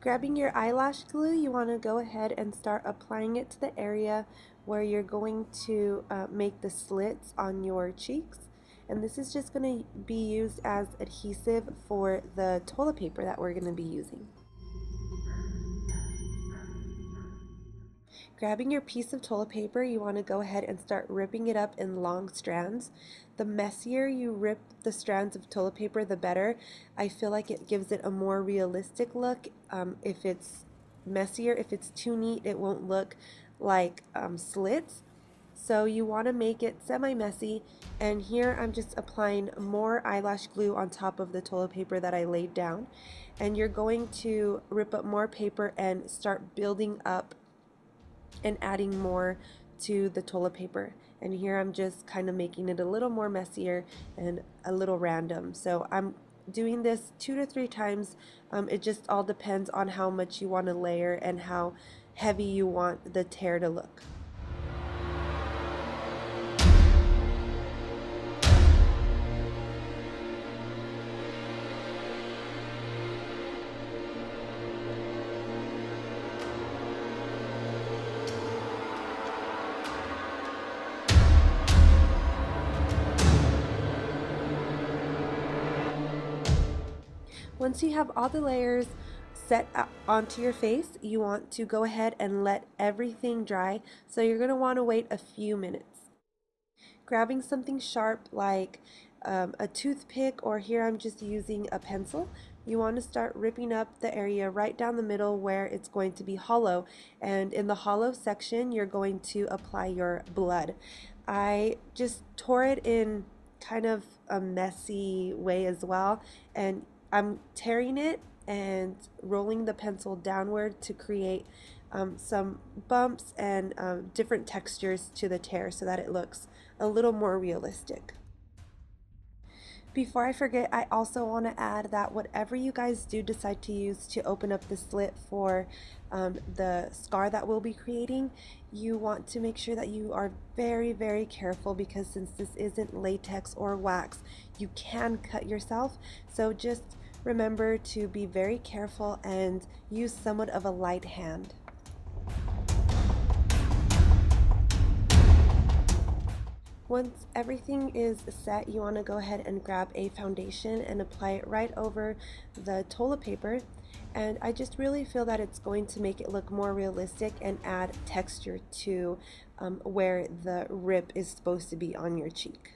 Grabbing your eyelash glue, you want to go ahead and start applying it to the area where you're going to make the slits on your cheeks. And this is just going to be used as adhesive for the toilet paper that we're going to be using. Grabbing your piece of toilet paper, you want to go ahead and start ripping it up in long strands. The messier you rip the strands of toilet paper, the better. I feel like it gives it a more realistic look. If it's messier, if it's too neat, it won't look like slits. So you want to make it semi-messy, and here I'm just applying more eyelash glue on top of the toilet paper that I laid down. And you're going to rip up more paper and start building up and adding more to the toilet paper. And here I'm just kind of making it a little more messier and a little random. So I'm doing this 2 to 3 times. It just all depends on how much you want to layer and how heavy you want the tear to look. Once you have all the layers set onto your face, you want to go ahead and let everything dry. So you're going to want to wait a few minutes. Grabbing something sharp like a toothpick, or here I'm just using a pencil, you want to start ripping up the area right down the middle where it's going to be hollow. And in the hollow section, you're going to apply your blood. I just tore it in kind of a messy way as well, and I'm tearing it and rolling the pencil downward to create some bumps and different textures to the tear so that it looks a little more realistic. Before I forget, I also want to add that whatever you guys do decide to use to open up the slit for the scar that we'll be creating, you want to make sure that you are very, very careful, because since this isn't latex or wax, you can cut yourself. So just remember to be very careful and use somewhat of a light hand. Once everything is set, you want to go ahead and grab a foundation and apply it right over the toilet paper. And I just really feel that it's going to make it look more realistic and add texture to where the rip is supposed to be on your cheek.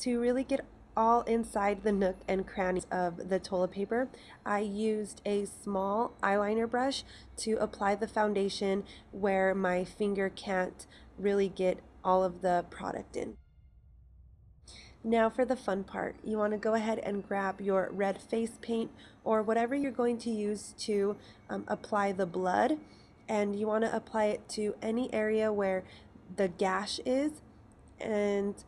To really get all inside the nook and crannies of the toilet paper, I used a small eyeliner brush to apply the foundation where my finger can't really get all of the product in. Now for the fun part, you want to go ahead and grab your red face paint or whatever you're going to use to apply the blood, and you want to apply it to any area where the gash is, and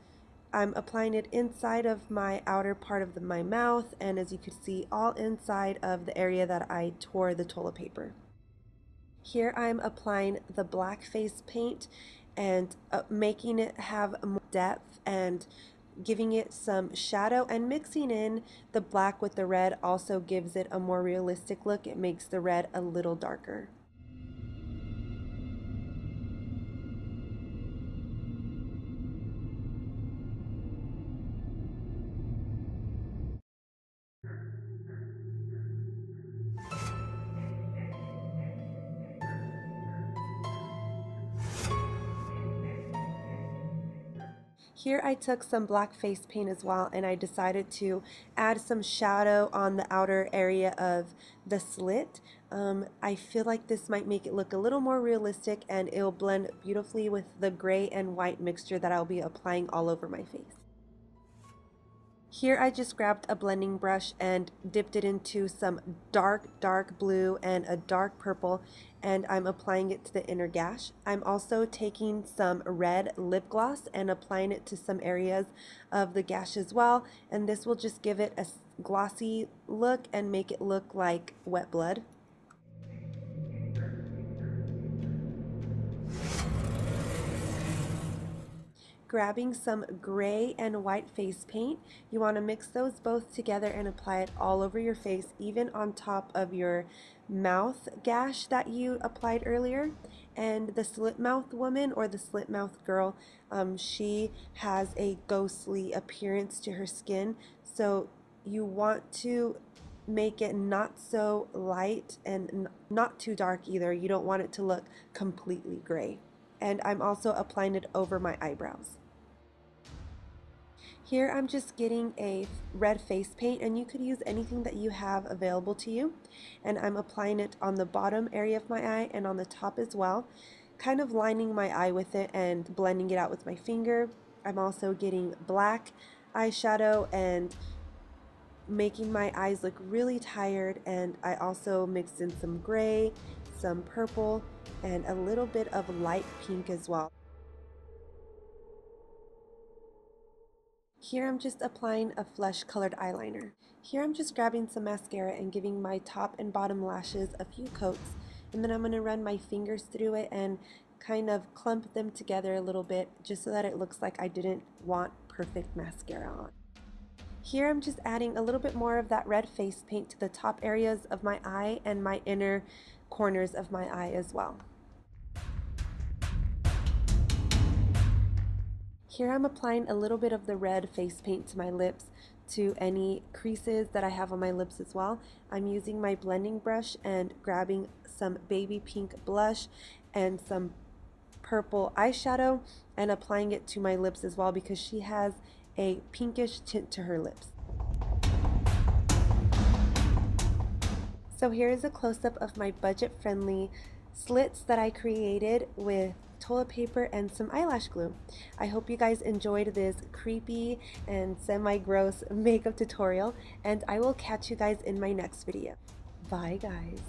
I'm applying it inside of my outer part of my mouth, and as you can see, all inside of the area that I tore the toilet paper. Here I'm applying the black face paint and making it have more depth and giving it some shadow, and mixing in the black with the red also gives it a more realistic look. It makes the red a little darker. Here I took some black face paint as well, and I decided to add some shadow on the outer area of the slit. I feel like this might make it look a little more realistic, and it'll blend beautifully with the gray and white mixture that I'll be applying all over my face. Here I just grabbed a blending brush and dipped it into some dark blue and a dark purple, and I'm applying it to the inner gash. I'm also taking some red lip gloss and applying it to some areas of the gash as well, and this will just give it glossy look and make it look like wet blood. Grabbing some gray and white face paint, you want to mix those both together and apply it all over your face, even on top of your mouth gash that you applied earlier. And the slit-mouthed woman, or the slit-mouthed girl, she has a ghostly appearance to her skin, so you want to make it not so light and not too dark either. You don't want it to look completely gray. And I'm also applying it over my eyebrows. Here I'm just getting a red face paint, and you could use anything that you have available to you, and I'm applying it on the bottom area of my eye and on the top as well, kind of lining my eye with it and blending it out with my finger. I'm also getting black eyeshadow and making my eyes look really tired, and I also mixed in some gray, some purple, and a little bit of light pink as well. Here I'm just applying a flesh colored eyeliner. Here I'm just grabbing some mascara and giving my top and bottom lashes a few coats, and then I'm going to run my fingers through it and kind of clump them together a little bit just so that it looks like I didn't want perfect mascara on. Here I'm just adding a little bit more of that red face paint to the top areas of my eye and my inner corners of my eye as well. Here I'm applying a little bit of the red face paint to my lips, to any creases that I have on my lips as well. I'm using my blending brush and grabbing some baby pink blush and some purple eyeshadow and applying it to my lips as well, because she has a pinkish tint to her lips. So here is a close-up of my budget-friendly slits that I created with toilet paper and some eyelash glue. I hope you guys enjoyed this creepy and semi-gross makeup tutorial, and I will catch you guys in my next video. Bye guys.